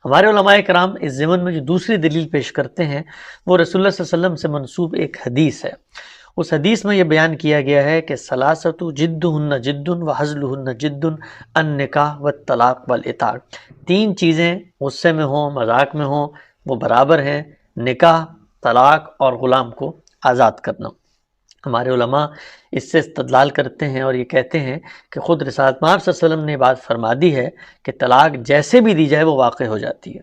ہمارے علماء کرام اس ضمن میں جو دوسری دلیل پیش کرتے ہیں وہ رسول اللہ صلی اللہ علیہ وسلم سے منسوب ایک حدیث ہے۔ اس حدیث میں یہ بیان کیا گیا ہے کہ ثلاثۃ جدہن جد و ہزلہن جد النکاح والطلاق والعتاق، تین چیزیں غصے میں ہوں مذاق میں ہوں وہ برابر ہیں، نکاح، طلاق اور غلام کو آزاد کرنا۔ ہمارے علماء اس سے استدلال کرتے ہیں اور یہ کہتے ہیں کہ خود رسالت مآب صلی اللہ علیہ وسلم نے بات فرما دی ہے کہ طلاق جیسے بھی دی جائے وہ واقع ہو جاتی ہے۔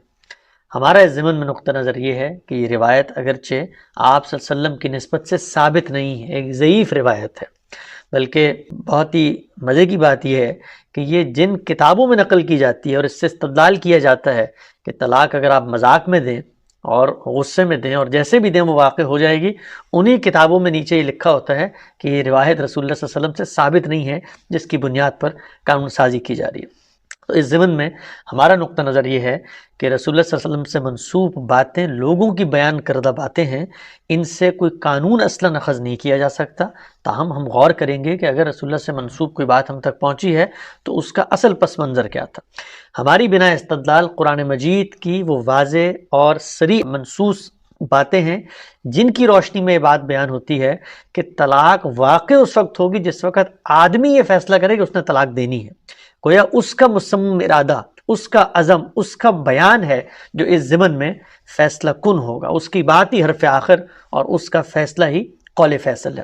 ہمارا اس ضمن میں نقطہ نظر یہ ہے کہ یہ روایت اگرچہ آپ صلی اللہ علیہ وسلم کی نسبت سے ثابت نہیں ہے، ایک ضعیف روایت ہے، بلکہ بہت ہی مزے کی بات یہ ہے کہ یہ جن کتابوں میں نقل کی جاتی ہے اور اس سے استدلال کیا جاتا ہے کہ طلاق اگر آپ مذاق میں دیں اور غصے میں دیں اور جیسے بھی دیں وہ واقع ہو جائے گی، انہی کتابوں میں نیچے یہ لکھا ہوتا ہے کہ یہ روایت رسول اللہ صلی اللہ علیہ وسلم سے ثابت نہیں ہے، جس کی بنیاد پر قانون سازی کی جا رہی ہے۔ تو اس ضمن میں ہمارا نقطہ نظر یہ ہے کہ رسول اللہ صلی اللہ علیہ وسلم سے منسوب باتیں لوگوں کی بیان کردہ باتیں ہیں، ان سے کوئی قانون اصلاً اخذ نہیں کیا جا سکتا، تاہم ہم غور کریں گے کہ اگر رسول اللہ سے منسوب کوئی بات ہم تک پہنچی ہے تو اس کا اصل پس منظر کیا تھا۔ ہماری بنا استدلال قرآن مجید کی وہ واضح اور صریح منصوص باتیں ہیں جن کی روشنی میں یہ بات بیان ہوتی ہے کہ طلاق واقع اس وقت ہوگی جس وقت آدمی یہ فیصلہ کرے کہ اس نے طلاق دینی ہے، گویا اس کا مصمم ارادہ، اس کا عزم، اس کا بیان ہے جو اس ضمن میں فیصلہ کن ہوگا، اس کی بات ہی حرف آخر اور اس کا فیصلہ ہی قول فیصل ہے۔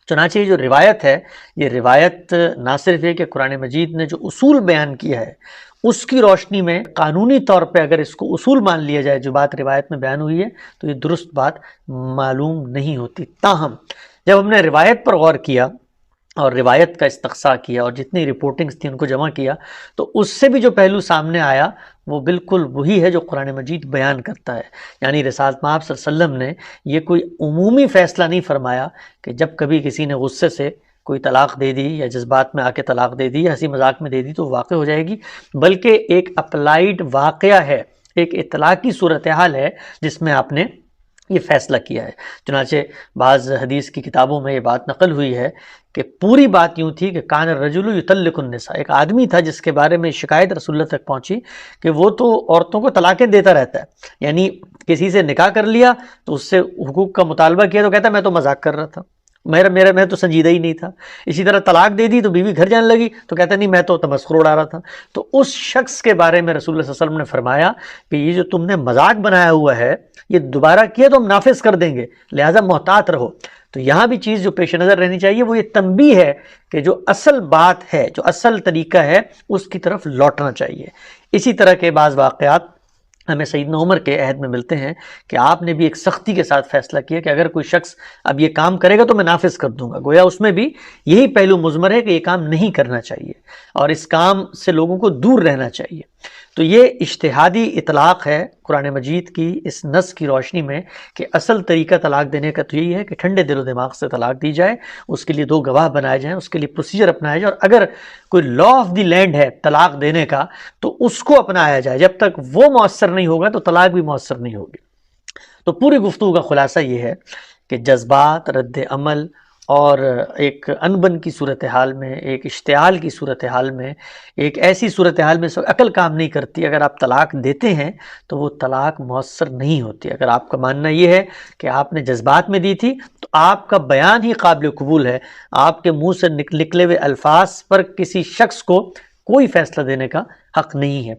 چنانچہ یہ جو روایت ہے، یہ روایت نہ صرف یہ کہ قرآن مجید نے جو اصول بیان کیا ہے اس کی روشنی میں قانونی طور پہ اگر اس کو اصول مان لیا جائے جو بات روایت میں بیان ہوئی ہے تو یہ درست بات معلوم نہیں ہوتی۔ تاہم جب ہم نے روایت پر غور کیا اور روایت کا استقصاء کیا اور جتنی رپورٹنگز تھیں ان کو جمع کیا تو اس سے بھی جو پہلو سامنے آیا وہ بالکل وہی ہے جو قرآن مجید بیان کرتا ہے، یعنی رسالت مآب صلی اللہ علیہ وسلم نے یہ کوئی عمومی فیصلہ نہیں فرمایا کہ جب کبھی کسی نے غصے سے کوئی طلاق دے دی یا جذبات میں آ کے طلاق دے دی یا ہنسی مذاق میں دے دی تو واقع ہو جائے گی، بلکہ ایک اپلائیڈ واقعہ ہے، ایک اطلاقی صورتحال ہے جس میں آپ نے یہ فیصلہ کیا ہے۔ چنانچہ بعض حدیث کی کتابوں میں یہ بات نقل ہوئی ہے کہ پوری بات یوں تھی کہ کان الرجل یطلق النساء، ایک آدمی تھا جس کے بارے میں شکایت رسول اللہ تک پہنچی کہ وہ تو عورتوں کو طلاقیں دیتا رہتا ہے، یعنی کسی سے نکاح کر لیا تو اس سے حقوق کا مطالبہ کیا تو کہتا میں تو مذاق کر رہا تھا، میں تو سنجیدہ ہی نہیں تھا، اسی طرح طلاق دے دی تو بیوی گھر جانے لگی تو کہتا نہیں میں تو تمسخر اڑا رہا تھا۔ تو اس شخص کے بارے میں رسول اللہ صلی اللہ علیہ وسلم نے فرمایا کہ یہ جو تم نے مذاق بنایا ہوا ہے یہ دوبارہ کیا تو ہم نافذ کر دیں گے، لہٰذا محتاط رہو۔ تو یہاں بھی چیز جو پیش نظر رہنی چاہیے وہ یہ تنبیہ ہے کہ جو اصل بات ہے، جو اصل طریقہ ہے اس کی طرف لوٹنا چاہیے۔ اسی طرح کے بعض واقعات ہمیں سیدنا عمر کے عہد میں ملتے ہیں کہ آپ نے بھی ایک سختی کے ساتھ فیصلہ کیا کہ اگر کوئی شخص اب یہ کام کرے گا تو میں نافذ کر دوں گا، گویا اس میں بھی یہی پہلو مضمر ہے کہ یہ کام نہیں کرنا چاہیے اور اس کام سے لوگوں کو دور رہنا چاہیے۔ تو یہ اجتہادی اطلاق ہے قرآن مجید کی اس نص کی روشنی میں کہ اصل طریقہ طلاق دینے کا تو یہی ہے کہ ٹھنڈے دل و دماغ سے طلاق دی جائے، اس کے لیے دو گواہ بنائے جائیں، اس کے لیے پروسیجر اپنایا جائے، اور اگر کوئی لا آف دی لینڈ ہے طلاق دینے کا تو اس کو اپنایا جائے، جب تک وہ مؤثر نہیں ہوگا تو طلاق بھی مؤثر نہیں ہوگی۔ تو پوری گفتگو کا خلاصہ یہ ہے کہ جذبات، رد عمل اور ایک انبن کی صورتحال میں، ایک اشتعال کی صورتحال میں، ایک ایسی صورتحال میں عقل کام نہیں کرتی، اگر آپ طلاق دیتے ہیں تو وہ طلاق مؤثر نہیں ہوتی۔ اگر آپ کا ماننا یہ ہے کہ آپ نے جذبات میں دی تھی تو آپ کا بیان ہی قابل قبول ہے، آپ کے منہ سے نکلے ہوئے الفاظ پر کسی شخص کو کوئی فیصلہ دینے کا حق نہیں ہے۔